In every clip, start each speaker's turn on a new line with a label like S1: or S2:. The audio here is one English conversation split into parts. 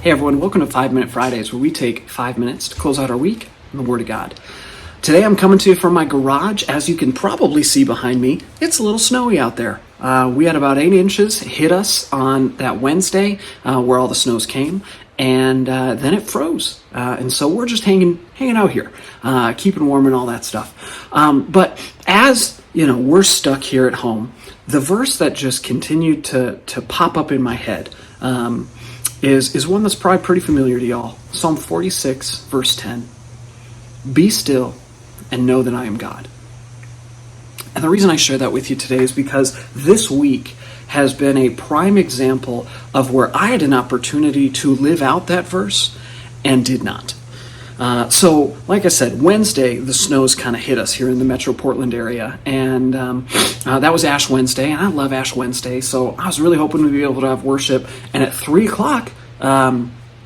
S1: Hey everyone, welcome to 5 Minute Fridays, where we take 5 minutes to close out our week in the Word of God. Today I'm coming to you from my garage. As you can probably see behind me, it's a little snowy out there. We had about 8 inches hit us on that Wednesday where all the snows came, and then it froze. And so we're just hanging out here, keeping warm and all that stuff. But as you know, we're stuck here at home. The verse that just continued to pop up in my head is one that's probably pretty familiar to y'all. Psalm 46, verse 10. Be still and know that I am God. And the reason I share that with you today is because this week has been a prime example of where I had an opportunity to live out that verse and did not. So, like I said, Wednesday, the snows kind of hit us here in the Metro Portland area, and that was Ash Wednesday, and I love Ash Wednesday, so I was really hoping we'd be able to have worship, and at 3 o'clock,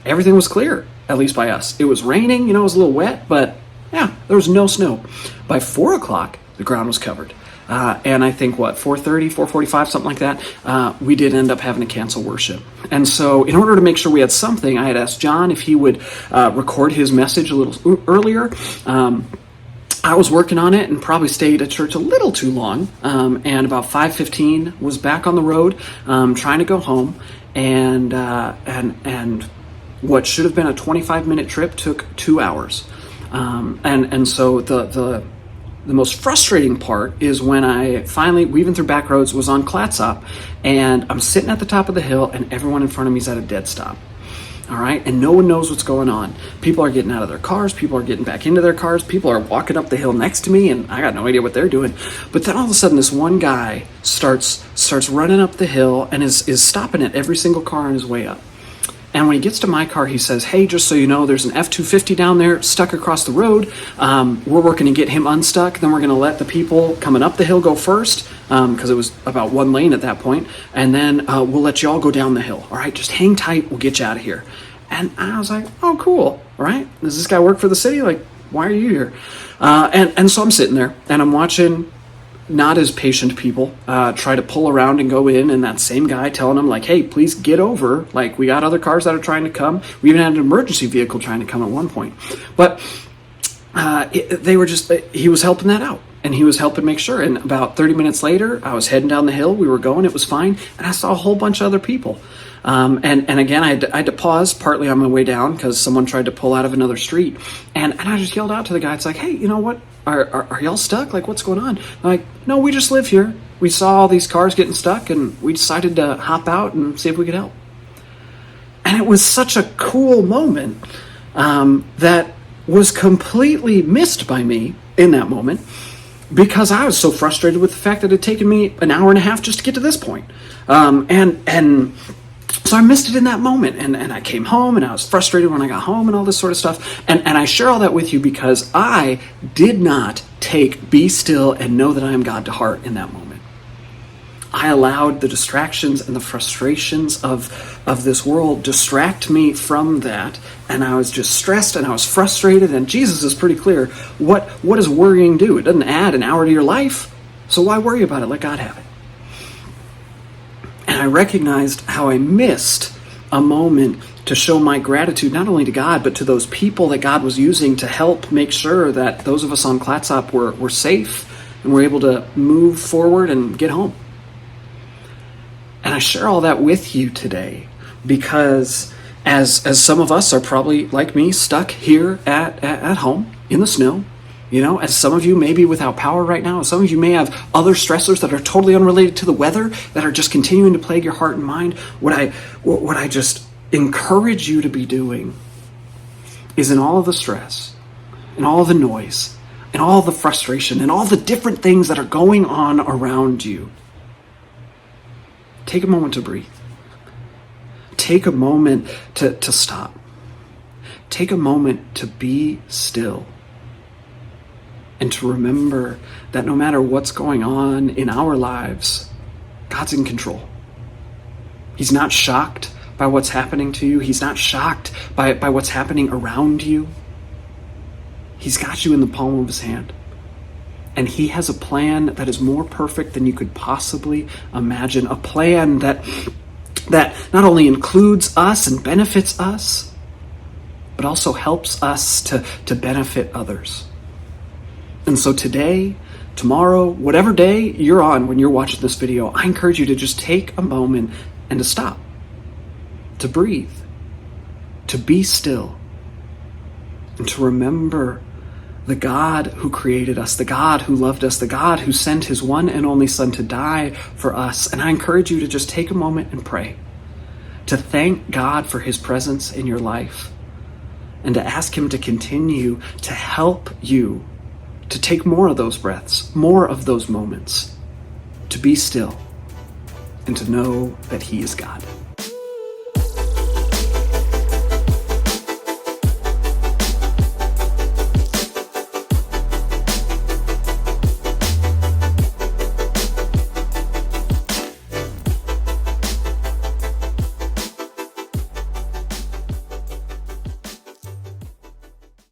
S1: everything was clear, at least by us. It was raining, it was a little wet, but yeah, there was no snow. By 4 o'clock, the ground was covered. And I think, 4:30, 4:45, something like that, we did end up having to cancel worship. And so in order to make sure we had something, I had asked John if he would record his message a little earlier. I was working on it and probably stayed at church a little too long. And about 5:15 was back on the road trying to go home. And what should have been a 25-minute trip took 2 hours. And so the most frustrating part is when I finally, weaving through back roads, was on Clatsop, and I'm sitting at the top of the hill, and everyone in front of me is at a dead stop. All right, and no one knows what's going on. People are getting out of their cars. People are getting back into their cars. People are walking up the hill next to me, and I got no idea what they're doing. But then all of a sudden, this one guy starts running up the hill and is stopping at every single car on his way up. And when he gets to my car, he says, "Hey, just so you know, there's an F-250 down there stuck across the road. We're working to get him unstuck. Then we're going to let the people coming up the hill go first, because it was about one lane at that point. And then we'll let you all go down the hill. All right, just hang tight. We'll get you out of here." And I was like, "Oh, cool. All right. Does this guy work for the city? Like, why are you here?" And so I'm sitting there, and I'm watching not as patient people try to pull around and go in, and that same guy telling them, like, "Hey, please get over. Like, we got other cars that are trying to come." We even had an emergency vehicle trying to come at one point. But he was helping that out, and he was helping make sure. And about 30 minutes later, I was heading down the hill. We were going. It was fine. And I saw a whole bunch of other people. And again, I had to pause partly on my way down because someone tried to pull out of another street. And I just yelled out to the guy. It's like, "Hey, you know what? Are y'all stuck? Like, what's going on?" They're like, "No, we just live here. We saw all these cars getting stuck, and we decided to hop out and see if we could help." And it was such a cool moment that was completely missed by me in that moment, because I was so frustrated with the fact that it had taken me an hour and a half just to get to this point. So I missed it in that moment, and I came home, and I was frustrated when I got home and all this sort of stuff. And I share all that with you because I did not take "be still and know that I am God" to heart in that moment. I allowed the distractions and the frustrations of this world distract me from that, and I was just stressed and I was frustrated. And Jesus is pretty clear. What does worrying do? It doesn't add an hour to your life, so why worry about it? Let God have it. And I recognized how I missed a moment to show my gratitude, not only to God, but to those people that God was using to help make sure that those of us on Clatsop were safe and were able to move forward and get home. And I share all that with you today because as some of us are probably, like me, stuck here at home in the snow, as some of you may be without power right now, some of you may have other stressors that are totally unrelated to the weather that are just continuing to plague your heart and mind. What I just encourage you to be doing is, in all of the stress, and all of the noise, and all the frustration, and all the different things that are going on around you, take a moment to breathe. Take a moment to stop. Take a moment to be still. And to remember that no matter what's going on in our lives, God's in control. He's not shocked by what's happening to you. He's not shocked by what's happening around you. He's got you in the palm of his hand. And he has a plan that is more perfect than you could possibly imagine. A plan that that not only includes us and benefits us, but also helps us to benefit others. And so today, tomorrow, whatever day you're on when you're watching this video, I encourage you to just take a moment and to stop, to breathe, to be still, and to remember the God who created us, the God who loved us, the God who sent his one and only Son to die for us. And I encourage you to just take a moment and pray, to thank God for his presence in your life, and to ask him to continue to help you to take more of those breaths, more of those moments, to be still, and to know that he is God.